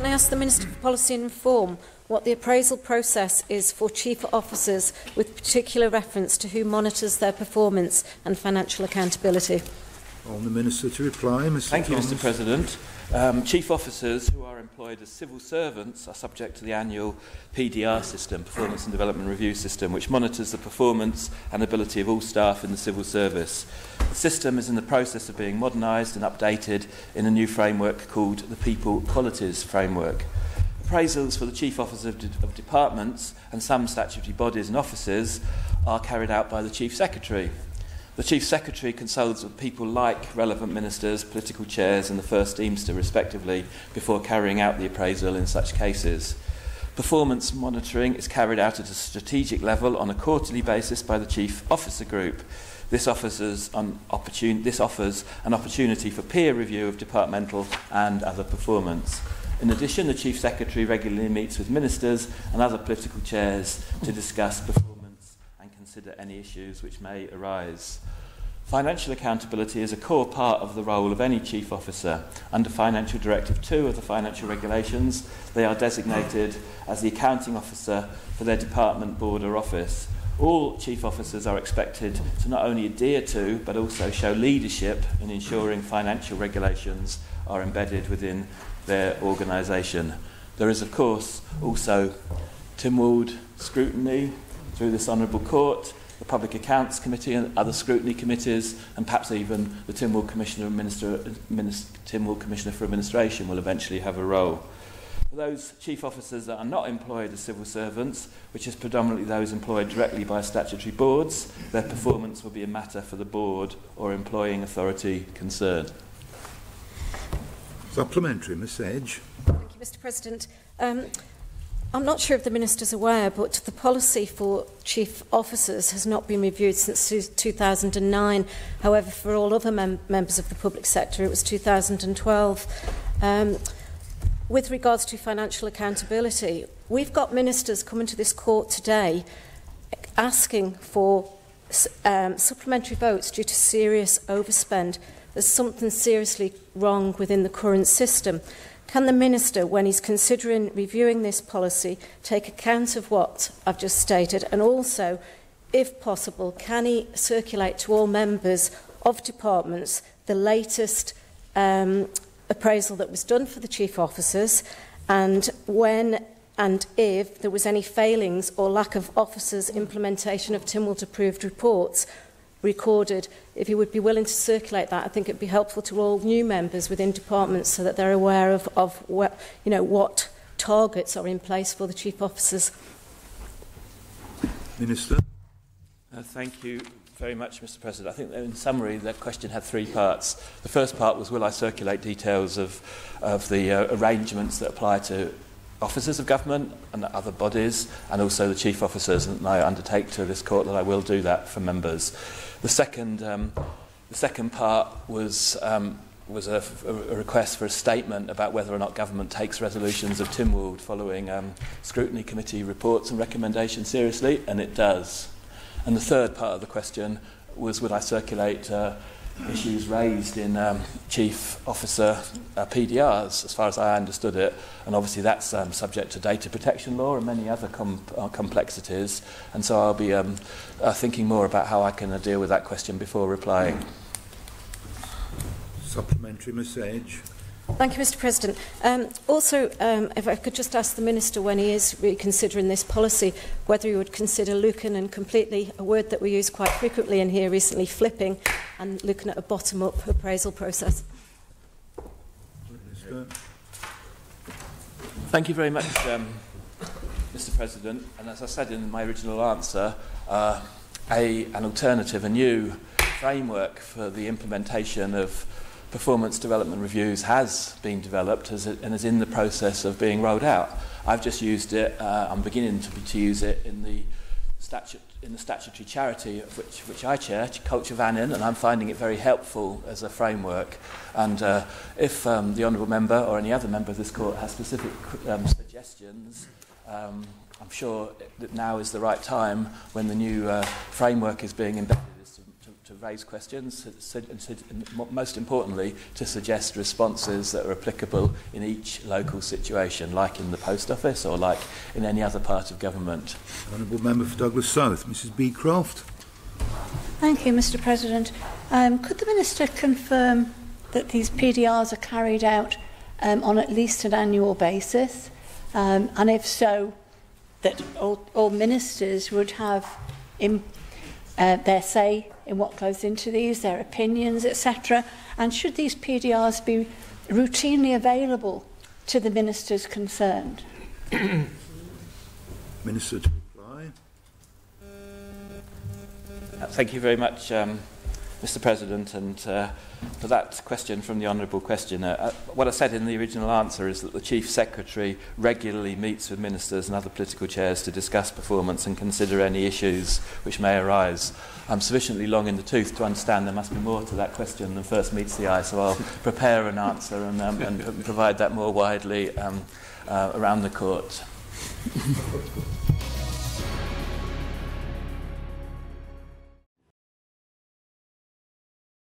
I ask the Minister for Policy and Reform what the appraisal process is for chief officers, with particular reference to who monitors their performance and financial accountability? On the Minister to reply, Mr. Thank you, Thomas. Mr. President. Chief officers who are employed as civil servants are subject to the annual PDR system, Performance and Development Review System, which monitors the performance and ability of all staff in the civil service. The system is in the process of being modernised and updated in a new framework called the People Qualities Framework. Appraisals for the chief officers of departments and some statutory bodies and offices are carried out by the Chief Secretary. The Chief Secretary consults with people like relevant ministers, political chairs and the First Deemster, respectively, before carrying out the appraisal in such cases. Performance monitoring is carried out at a strategic level on a quarterly basis by the Chief Officer Group. This offers an opportunity for peer review of departmental and other performance. In addition, the Chief Secretary regularly meets with ministers and other political chairs to discuss performance and consider any issues which may arise. Financial accountability is a core part of the role of any chief officer. Under Financial Directive 2 of the Financial Regulations, they are designated as the accounting officer for their department, board or office. All chief officers are expected to not only adhere to, but also show leadership in ensuring financial regulations are embedded within their organisation. There is, of course, also Tynwald scrutiny through this Honourable Court, the Public Accounts Committee and other scrutiny committees, and perhaps even the Tynwald Commissioner for Administration will eventually have a role. For those chief officers that are not employed as civil servants, which is predominantly those employed directly by statutory boards, their performance will be a matter for the board or employing authority concerned. Supplementary, Ms Edge. Thank you, Mr. President. I'm not sure if the Minister's aware, but the policy for chief officers has not been reviewed since 2009. However, for all other members of the public sector, it was 2012. With regards to financial accountability, we've got ministers coming to this court today asking for supplementary votes due to serious overspend. There's something seriously wrong within the current system. Can the Minister, when he's considering reviewing this policy, take account of what I've just stated, and also, if possible, can he circulate to all members of departments the latest appraisal that was done for the chief officers, and when and if there was any failings or lack of officers' implementation of Tynwald approved reports recorded? If you would be willing to circulate that, I think it would be helpful to all new members within departments so that they're aware of what, what targets are in place for the chief officers. Minister. Thank you very much, Mr. President. I think in summary that question had three parts. The first part was, will I circulate details of the arrangements that apply to officers of government and other bodies, and also the chief officers, and I undertake to this court that I will do that for members. The second part was a request for a statement about whether or not government takes resolutions of Tynwald following scrutiny committee reports and recommendations seriously, and it does. And the third part of the question was, would I circulate issues raised in chief officer PDRs, as far as I understood it, and obviously that's subject to data protection law and many other complexities, and so I'll be thinking more about how I can deal with that question before replying. Supplementary, Ms Edge. Thank you, Mr. President. Also, if I could just ask the Minister, when he is reconsidering this policy, whether he would consider looking and completely, a word that we use quite frequently in here recently, flipping, and looking at a bottom-up appraisal process. Thank you very much, Mr. President. And as I said in my original answer, an alternative, a new framework for the implementation of performance development reviews has been developed and is in the process of being rolled out. I've just used it, I'm beginning to use it in the statutory charity of which I chair, Culture Vannin, and I'm finding it very helpful as a framework. And if the Honourable Member or any other member of this court has specific suggestions, I'm sure that now is the right time, when the new framework is being embedded, raise questions, and most importantly, to suggest responses that are applicable in each local situation, like in the post office or like in any other part of government. Honourable Member for Douglas South, Mrs Beecroft. Thank you, Mr President. Could the Minister confirm that these PDRs are carried out on at least an annual basis? And if so, that all ministers would have their say in what goes into these, their opinions, etc. And should these PDRs be routinely available to the ministers concerned? Minister to reply. Thank you very much, Mr President, and for that question from the honourable questioner. What I said in the original answer is that the Chief Secretary regularly meets with ministers and other political chairs to discuss performance and consider any issues which may arise. I'm sufficiently long in the tooth to understand there must be more to that question than first meets the eye, so I'll prepare an answer and provide that more widely around the court.